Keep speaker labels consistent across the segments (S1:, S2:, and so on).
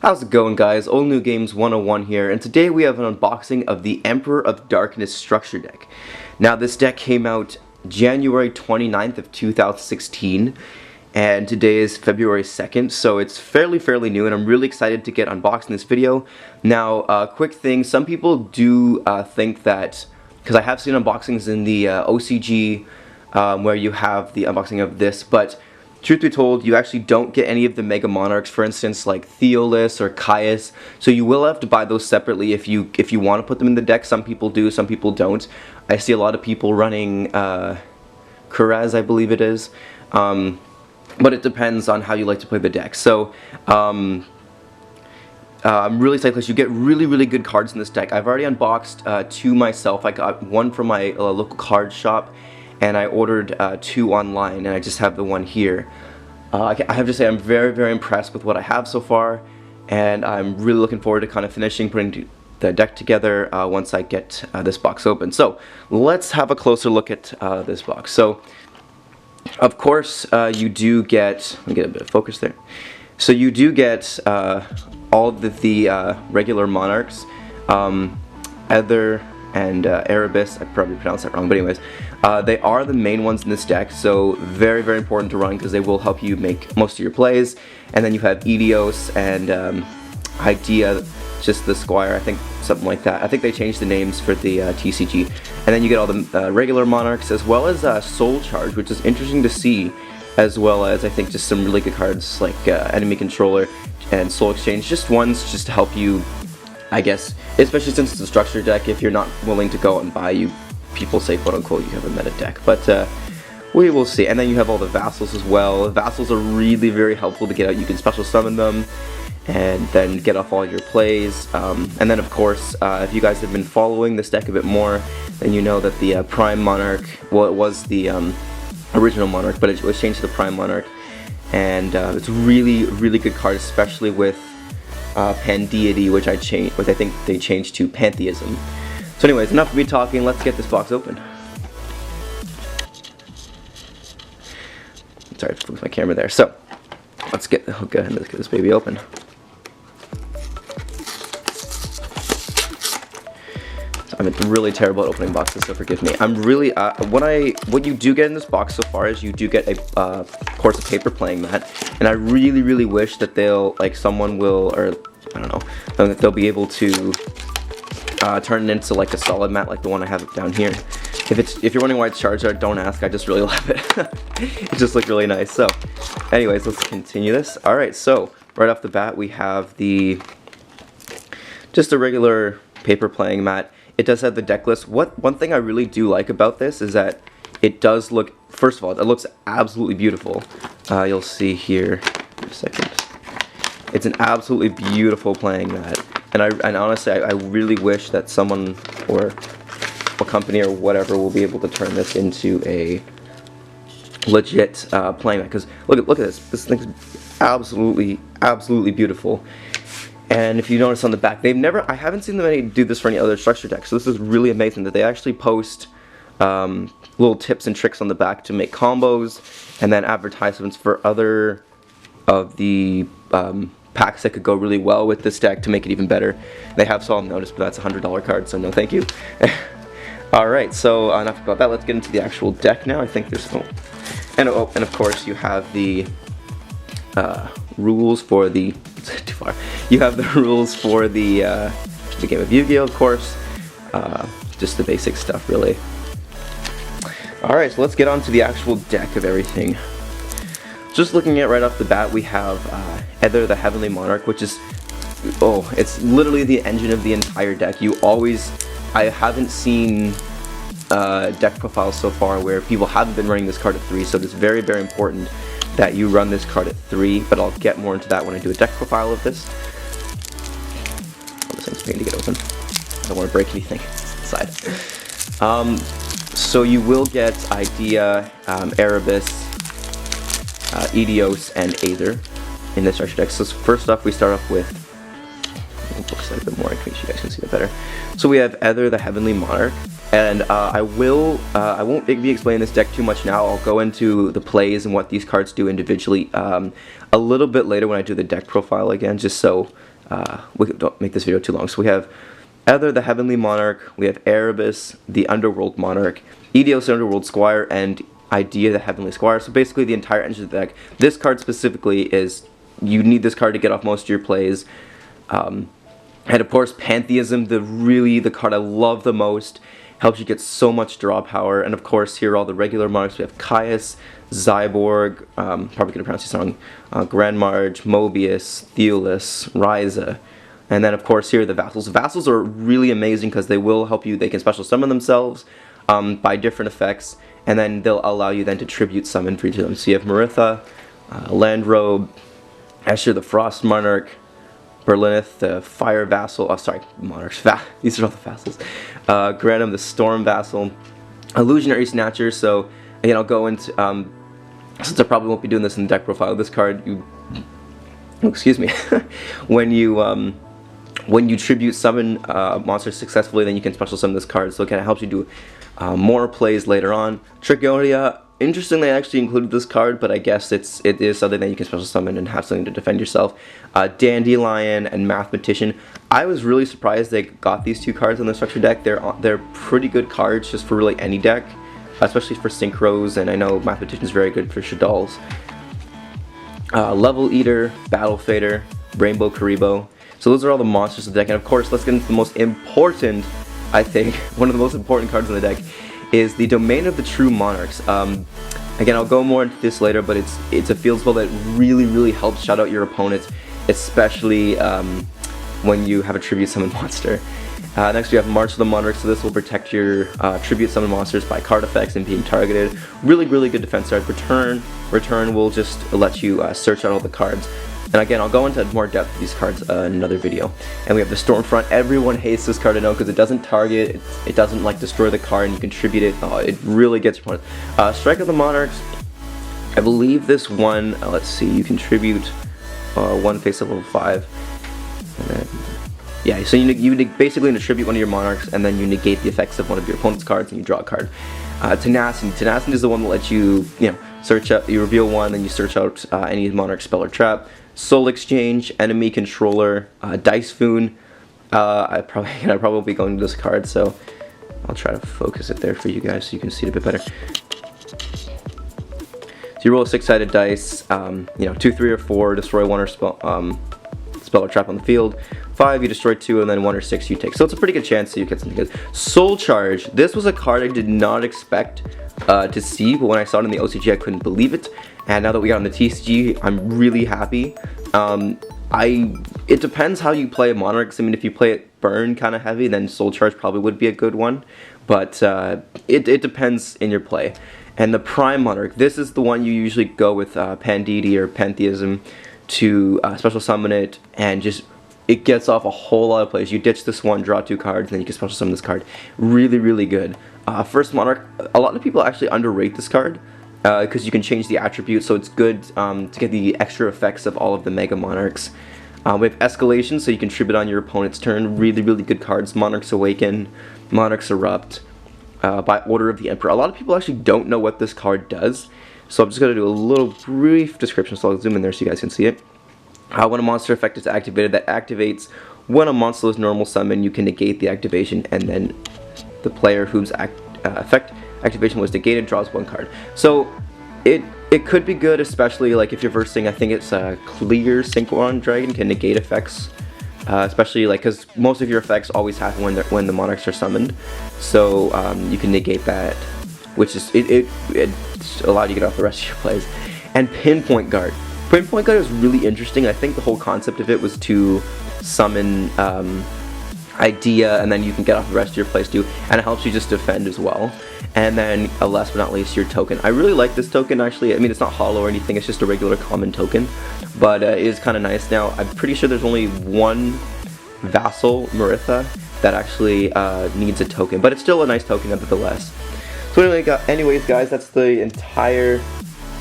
S1: How's it going, guys? Old New Games 101 here, and today we have an unboxing of the Emperor of Darkness structure deck. Now, this deck came out January 29th of 2016, and today is February 2nd, so it's fairly new, and I'm really excited to get unboxing this video. Now, quick thing, some people do think that, because I have seen unboxings in the OCG where you have the unboxing of this, but truth be told, you actually don't get any of the Mega Monarchs, for instance, like Theolis or Caius. So you will have to buy those separately if you want to put them in the deck. Some people do, some people don't. I see a lot of people running Kuraz, I believe it is. But it depends on how you like to play the deck. So I'm really excited because you get really good cards in this deck. I've already unboxed two myself. I got one from my local card shop, and I ordered two online, and I just have the one here. I have to say I'm very impressed with what I have so far, and I'm really looking forward to kind of finishing putting the deck together once I get this box open. So let's have a closer look at this box. So of course you do get, let me get a bit of focus there. So you do get all the regular monarchs, Ether and Erebus. I probably pronounced that wrong, but anyways, they are the main ones in this deck, so very important to run because they will help you make most of your plays. And then you have Edios and Idea, just the Squire, I think, something like that. I think they changed the names for the TCG. And then you get all the regular monarchs, as well as Soul Charge, which is interesting to see, as well as I think just some really good cards like Enemy Controller and Soul Exchange, just ones just to help you, I guess, especially since it's a structure deck. If you're not willing to go and buy, people say quote unquote you have a meta deck, but we will see. And then you have all the vassals as well. Vassals are really very helpful to get out. You can special summon them and then get off all your plays. And then of course, if you guys have been following this deck a bit more, then you know that the Prime Monarch, well, it was the original Monarch, but it was changed to the Prime Monarch, and it's really good card, especially with Pandeity, which I think they changed to Pantheism. So anyways, enough of me talking, let's get this box open. Sorry, just focus my camera there. So, let's go ahead and let's get this baby open. So, I'm really terrible at opening boxes, so forgive me. I'm really, what you do get in this box so far is you do get a, of course, a paper playing mat, and I really wish that someone will, or I don't know, that they'll be able to turn it into like a solid mat like the one I have down here. If you're wondering why it's Charizard, don't ask, I just really love it. It just looked really nice. So anyways, let's continue this. Alright, so right off the bat we have just a regular paper playing mat. It does have the deck list. One thing I really do like about this is that it does look, first of all, it looks absolutely beautiful. You'll see here in a second. It's an absolutely beautiful playing mat. And honestly, I really wish that someone or a company or whatever will be able to turn this into a legit playing mat. Because look at this. This thing's absolutely beautiful. And if you notice on the back, I haven't seen them do this for any other structure decks. So this is really amazing that they actually post little tips and tricks on the back to make combos, and then advertisements for other of the packs that could go really well with this deck to make it even better. They have Solemn Notice, but that's a $100 card, so no thank you. Alright, so enough about that. Let's get into the actual deck now. I think there's and of course you have the rules for the too far. You have the rules for the game of Yu-Gi-Oh, of course. Just the basic stuff, really. Alright, so let's get on to the actual deck of everything. Just looking at right off the bat, we have Ether the Heavenly Monarch, which is, it's literally the engine of the entire deck. I haven't seen deck profiles so far where people haven't been running this card at 3, so it's very important that you run this card at 3, but I'll get more into that when I do a deck profile of this. This thing's pain to get open. I don't want to break anything inside. So you will get Idea, Erebus, Edios, and Aether in this structure deck. So first off, we start off with, looks like a bit more in case you guys can see that better. So we have Ether the Heavenly Monarch, and I won't be explaining this deck too much now. I'll go into the plays and what these cards do individually a little bit later when I do the deck profile again, just so we don't make this video too long. So we have Ether, the Heavenly Monarch, we have Erebus, the Underworld Monarch, Edios, the Underworld Squire, and Idea, the Heavenly Squire. So basically the entire engine of the deck. This card specifically is, you need this card to get off most of your plays. And of course Pantheism, the card I love the most. Helps you get so much draw power. And of course here are all the regular monarchs. We have Caius, Zyborg, probably gonna pronounce this wrong, Grand Marge, Mobius, Theolus, Ryza. And then of course here are the vassals. Vassals are really amazing because they will help you, they can special summon themselves by different effects, and then they'll allow you then to tribute summon for each of them. So you have Maritha, Landrobe, Escher the Frost Monarch, Berlineth the Fire Vassal, Monarchs, these are all the vassals, Granum the Storm Vassal, Illusionary Snatcher. So again, I'll go into, since I probably won't be doing this in the deck profile of this card, excuse me, when you tribute summon monsters successfully, then you can special summon this card, so it kind of helps you do more plays later on. Trigoria, interestingly, I actually included this card, but I guess it is something that you can special summon and have something to defend yourself. Dandelion and Mathematician. I was really surprised they got these two cards in the structure deck. They're pretty good cards just for really any deck, especially for Synchros, and I know Mathematician is very good for Shaddoll's. Level Eater, Battle Fader, Rainbow Karibo. So those are all the monsters of the deck, and of course let's get into the most important, I think, one of the most important cards in the deck is the Domain of the True Monarchs. Again, I'll go more into this later, but it's a field spell that really helps shut out your opponents, especially when you have a tribute summon monster. Next we have March of the Monarch, so this will protect your tribute summon monsters by card effects and being targeted. Really good defense card. Return will just let you search out all the cards. And again, I'll go into more depth of these cards in another video. And we have the Stormfront. Everyone hates this card, I know, because it doesn't target, it doesn't like destroy the card, and you contribute it. It really gets your opponent. Strike of the Monarchs. I believe this one, let's see, you contribute one face of level 5. And then, yeah, so you basically tribute one of your monarchs, and then you negate the effects of one of your opponent's cards, and you draw a card. Tenacity is the one that lets you, search out, you reveal one, and you search out any monarch spell or trap. Soul Exchange, Enemy Controller, Dice Foon. I probably won't be going to this card, so I'll try to focus it there for you guys so you can see it a bit better. So you roll a 6-sided dice, 2, 3, or 4, destroy one or spell or trap on the field. 5, you destroy 2, and then 1 or 6 you take. So it's a pretty good chance that you get something good. Soul Charge. This was a card I did not expect to see, but when I saw it in the OCG, I couldn't believe it. And now that we got on the TCG, I'm really happy. It depends how you play Monarchs. I mean, if you play it burn kind of heavy, then Soul Charge probably would be a good one. But it depends in your play. And the Prime Monarch, this is the one you usually go with Panditi or Pantheism to special summon it, and just it gets off a whole lot of plays. You ditch this one, draw 2 cards, and then you can special summon this card. Really good. First Monarch, a lot of people actually underrate this card because you can change the attributes, so it's good to get the extra effects of all of the Mega Monarchs. We have Escalation, so you can tribute on your opponent's turn. Really good cards. Monarchs Awaken, Monarchs Erupt, by order of the Emperor. A lot of people actually don't know what this card does, so I'm just going to do a little brief description, so I'll zoom in there so you guys can see it. When a monster effect is activated, that activates when a monster is normal summon, you can negate the activation, and then the player whose effect activation was negated draws 1 card. So it could be good, especially like if you're versing, I think it's a Clear Synchron Dragon can negate effects, especially like because most of your effects always happen when the monarchs are summoned, so you can negate that, which is it allowed you to get off the rest of your plays. And Pinpoint Guard. Pinpoint Guard is really interesting. I think the whole concept of it was to summon Idea, and then you can get off the rest of your plays too, and it helps you just defend as well. And then last but not least, your token. I really like this token actually. I mean, it's not hollow or anything, it's just a regular common token, but it is kind of nice. Now I'm pretty sure there's only one vassal, Maritha, that actually needs a token, but it's still a nice token nevertheless. So anyways guys, that's the entire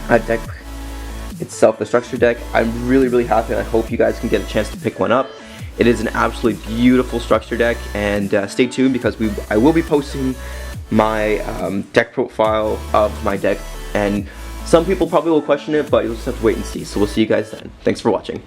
S1: deck itself, the structure deck. I'm really happy, and I hope you guys can get a chance to pick one up. It is an absolutely beautiful structure deck, and stay tuned because I will be posting my deck profile of my deck, and some people probably will question it, but you'll just have to wait and see. So we'll see you guys then. Thanks for watching.